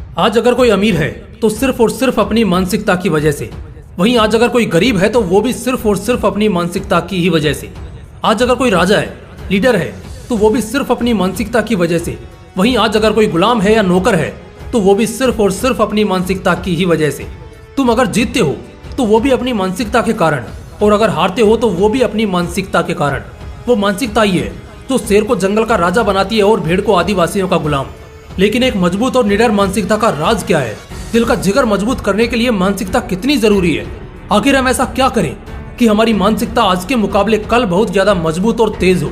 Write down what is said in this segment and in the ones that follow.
आज अगर कोई अमीर है तो सिर्फ और सिर्फ अपनी मानसिकता की वजह से। वहीं आज अगर कोई गरीब है तो वो भी सिर्फ और सिर्फ अपनी मानसिकता की ही वजह से। आज अगर कोई राजा है, लीडर है, तो वो भी सिर्फ अपनी मानसिकता की वजह से। वहीं आज अगर कोई गुलाम है या नौकर है तो वो भी सिर्फ और सिर्फ अपनी मानसिकता की ही वजह से। तुम अगर जीतते हो तो वो भी अपनी मानसिकता के कारण, और अगर हारते हो तो वो भी अपनी मानसिकता के कारण। वो मानसिकता ही है जो शेर को जंगल का राजा बनाती है और भेड़ को आदिवासियों का गुलाम। लेकिन एक मजबूत और निडर मानसिकता का राज क्या है? दिल का जिगर मजबूत करने के लिए मानसिकता कितनी जरूरी है? आखिर हम ऐसा क्या करें कि हमारी मानसिकता आज के मुकाबले कल बहुत ज्यादा मजबूत और तेज हो?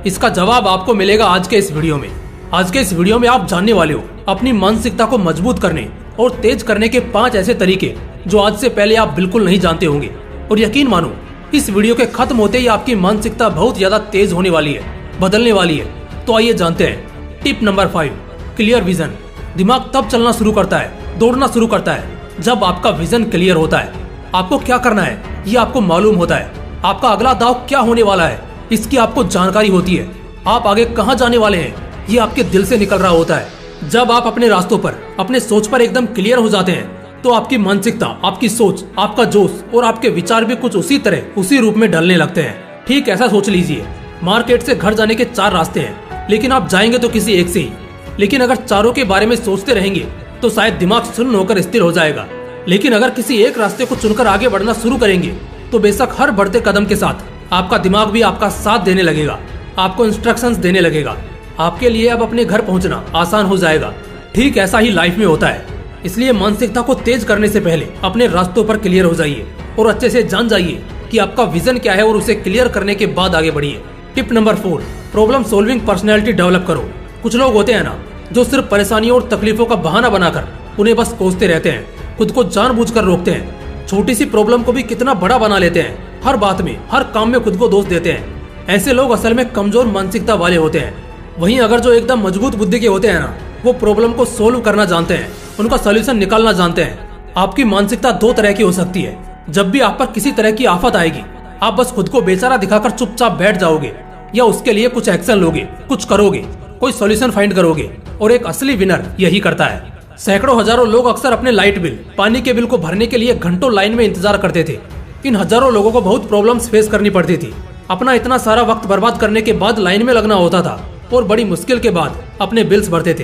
इसका जवाब आपको मिलेगा आज के इस वीडियो में। आज के इस वीडियो में आप जानने वाले हो अपनी मानसिकता को मजबूत करने और तेज करने के 5 ऐसे तरीके जो आज से पहले आप बिल्कुल नहीं जानते होंगे। और यकीन मानो, इस वीडियो के खत्म होते ही आपकी मानसिकता बहुत ज्यादा तेज होने वाली है, बदलने वाली है। तो आइए जानते हैं। Tip number 5, clear vision. दिमाग तब चलना शुरू करता है, दौड़ना शुरू करता है जब आपका विजन क्लियर होता है। आपको क्या करना है ये आपको मालूम होता है। आपका अगला दाव क्या होने वाला है इसकी आपको जानकारी होती है। आप आगे कहां जाने वाले हैं ये आपके दिल से निकल रहा होता है। जब आप अपने रास्तों पर, अपने सोच पर एकदम क्लियर हो जाते हैं तो आपकी मानसिकता, आपकी सोच, आपका जोश और आपके विचार भी कुछ उसी तरह, उसी रूप में ढलने लगते हैं। ठीक ऐसा सोच लीजिए, मार्केट से घर जाने के 4 रास्ते हैं, लेकिन आप जाएंगे तो किसी एक से ही। लेकिन अगर चारों के बारे में सोचते रहेंगे तो शायद दिमाग सुन्न होकर स्थिर हो जाएगा। लेकिन अगर किसी एक रास्ते को चुनकर आगे बढ़ना शुरू करेंगे तो बेशक हर बढ़ते कदम के साथ आपका दिमाग भी आपका साथ देने लगेगा, आपको इंस्ट्रक्शंस देने लगेगा। आपके लिए अब अपने घर पहुंचना आसान हो जाएगा। ठीक ऐसा ही लाइफ में होता है। इसलिए मानसिकता को तेज करने से पहले अपने रास्तों पर क्लियर हो जाइए और अच्छे से जान जाइए कि आपका विजन क्या है और उसे क्लियर करने के बाद आगे बढ़िए। Tip number 4, problem solving personality develop करो। कुछ लोग होते हैं ना जो सिर्फ परेशानियों और तकलीफों का बहाना बनाकर उन्हें बस कोसते रहते हैं, खुद को जानबूझकर रोकते हैं। छोटी सी प्रॉब्लम को भी कितना बड़ा बना लेते हैं, हर बात में, हर काम में खुद को दोष देते हैं। ऐसे लोग असल में कमजोर मानसिकता वाले होते हैं। वहीं अगर जो एकदम मजबूत बुद्धि के होते हैं ना, वो प्रॉब्लम को सोल्व करना जानते हैं, उनका सोल्यूशन निकालना जानते हैं। आपकी मानसिकता 2 तरह की हो सकती है। जब भी आप पर किसी तरह की आफत आएगी, आप बस खुद को बेचारा दिखाकर चुपचाप बैठ जाओगे या उसके लिए कुछ एक्शन लोगे, कुछ करोगे, कोई सॉल्यूशन फाइंड करोगे। और एक असली विनर यही करता है। सैकड़ों हजारों लोग अक्सर अपने लाइट बिल, पानी के बिल को भरने के लिए घंटों लाइन में इंतजार करते थे। इन हजारों लोगों को बहुत प्रॉब्लम्स फेस करनी पड़ती थी। अपना इतना सारा वक्त बर्बाद करने के बाद लाइन में लगना होता था और बड़ी मुश्किल के बाद अपने बिल्स भरते थे।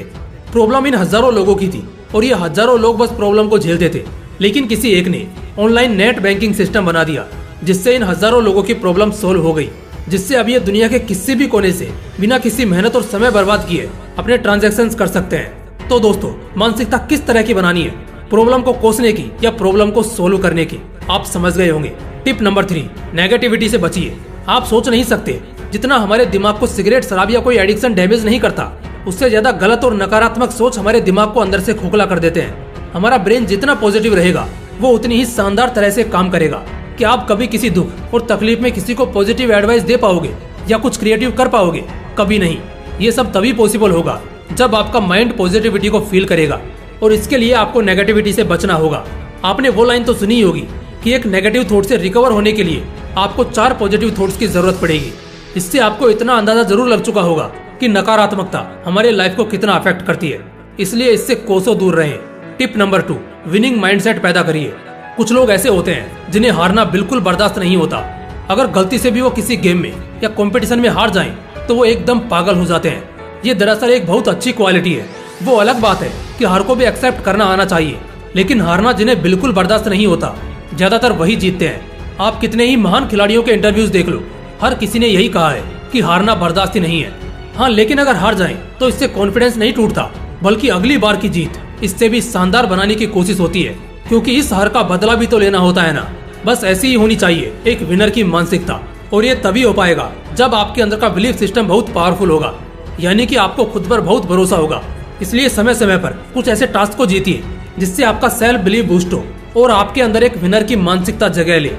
प्रॉब्लम इन हजारों लोगों की थी और ये हजारों लोग बस प्रॉब्लम को झेलते थे। लेकिन किसी एक ने ऑनलाइन नेट बैंकिंग सिस्टम बना दिया जिससे इन हजारों लोगों की प्रॉब्लम सोल्व हो गई, जिससे अब ये दुनिया के किसी भी कोने से बिना किसी मेहनत और समय बर्बाद किए अपने ट्रांजैक्शंस कर सकते हैं। तो दोस्तों, मानसिकता किस तरह की बनानी है? प्रॉब्लम को कोसने की या प्रॉब्लम को सोल्व करने की? आप समझ गए होंगे। टिप नंबर 3, नेगेटिविटी से बचिए। आप सोच नहीं सकते जितना हमारे दिमाग को सिगरेट, शराब या कोई एडिक्शन डैमेज नहीं करता, उससे ज्यादा गलत और नकारात्मक सोच हमारे दिमाग को अंदर से खोखला कर देते हैं। हमारा ब्रेन जितना पॉजिटिव रहेगा वो उतनी ही शानदार तरह से काम करेगा। क्या आप कभी किसी दुख और तकलीफ में किसी को पॉजिटिव एडवाइस दे पाओगे या कुछ क्रिएटिव कर पाओगे? कभी नहीं। ये सब तभी पॉसिबल होगा जब आपका माइंड पॉजिटिविटी को फील करेगा, और इसके लिए आपको नेगेटिविटी से बचना होगा। आपने वो लाइन तो सुनी होगी कि एक नेगेटिव थॉट से रिकवर होने के लिए आपको 4 पॉजिटिव थॉट्स की जरूरत पड़ेगी। इससे आपको इतना अंदाजा जरूर लग चुका होगा कि नकारात्मकता हमारे लाइफ को कितना अफेक्ट करती है। इसलिए इससे कोसों दूर रहें। टिप नंबर 2, विनिंग माइंडसेट पैदा करिए। कुछ लोग ऐसे होते हैं जिन्हें हारना बिल्कुल बर्दाश्त नहीं होता। अगर गलती से भी वो किसी गेम में या कंपटीशन में हार जाएं तो वो एकदम पागल हो जाते हैं। ये दरअसल एक बहुत अच्छी क्वालिटी है। वो अलग बात है कि हार को भी एक्सेप्ट करना आना चाहिए, लेकिन हारना जिन्हें बिल्कुल बर्दाश्त नहीं होता, ज्यादातर वही जीतते हैं। आप कितने ही महान खिलाड़ियों के इंटरव्यूज देख लो, हर किसी ने यही कहा है कि हारना बर्दाश्त ही नहीं है। हाँ, लेकिन अगर हार जाएं तो इससे कॉन्फिडेंस नहीं टूटता, बल्कि अगली बार की जीत इससे भी शानदार बनाने की कोशिश होती है, क्योंकि इस हार का बदला भी तो लेना होता है ना। बस ऐसी ही होनी चाहिए एक विनर की मानसिकता, और ये तभी हो पाएगा जब आपके अंदर का बिलीफ सिस्टम बहुत पावरफुल होगा, यानी कि आपको खुद पर बहुत भरोसा होगा। इसलिए समय समय पर कुछ ऐसे टास्क को जीतिए जिससे आपका सेल्फ बिलीफ बूस्ट हो और आपके अंदर एक विनर की मानसिकता जगह ले।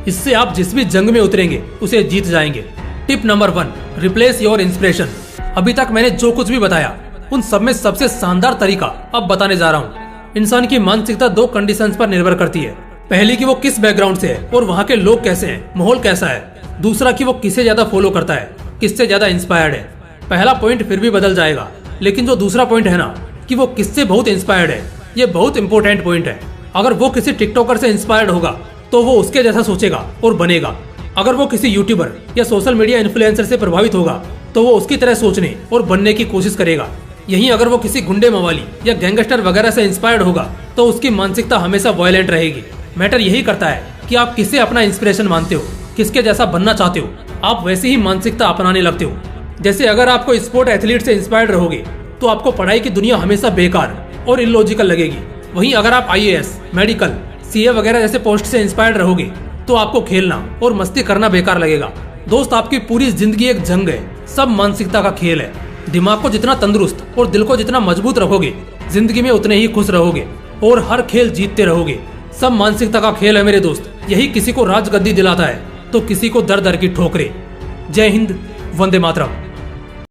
इससे आप जिस भी जंग में उतरेंगे उसे जीत जाएंगे। Tip number 1, replace your inspiration. अभी तक मैंने जो कुछ भी बताया उन सब में सबसे शानदार तरीका अब बताने जा रहा हूँ। इंसान की मानसिकता 2 कंडीशंस पर निर्भर करती है। पहली कि वो किस बैकग्राउंड से है और वहाँ के लोग कैसे हैं, माहौल कैसा है। दूसरा कि वो किसे ज्यादा फॉलो करता है, किससे ज्यादा इंस्पायर्ड है। पहला पॉइंट फिर भी बदल जाएगा, लेकिन जो दूसरा पॉइंट है ना कि वो किससे बहुत इंस्पायर्ड है, ये बहुत इंपॉर्टेंट पॉइंट है। अगर वो किसी टिकटॉकर से इंस्पायर्ड होगा तो वो उसके जैसा सोचेगा और बनेगा। अगर वो किसी यूट्यूबर या सोशल मीडिया इन्फ्लुएंसर से प्रभावित होगा तो वो उसकी तरह सोचने और बनने की कोशिश करेगा। यहीं अगर वो किसी गुंडे मवाली या गैंगस्टर वगैरह से इंस्पायर्ड होगा तो उसकी मानसिकता हमेशा वायलेंट रहेगी। मैटर यही करता है कि आप किसे अपना इंस्पिरेशन मानते हो, किसके जैसा बनना चाहते हो, आप वैसी ही मानसिकता अपनाने लगते हो। जैसे अगर आपको स्पोर्ट एथलीट से इंस्पायर्ड रहोगे तो आपको पढ़ाई की दुनिया हमेशा बेकार और इलॉजिकल लगेगी। वहीं अगर आप IAS, मेडिकल, CA वगैरह जैसे पोस्ट से इंस्पायर्ड रहोगे तो आपको खेलना और मस्ती करना बेकार लगेगा। दोस्त, आपकी पूरी जिंदगी एक जंग है, सब मानसिकता का खेल है। दिमाग को जितना तंदुरुस्त और दिल को जितना मजबूत रखोगे जिंदगी में उतने ही खुश रहोगे और हर खेल जीतते रहोगे। सब मानसिकता का खेल है मेरे दोस्त। यही किसी को राजगद्दी दिलाता है तो किसी को दर दर की ठोकरे। जय हिंद, वंदे मातरम।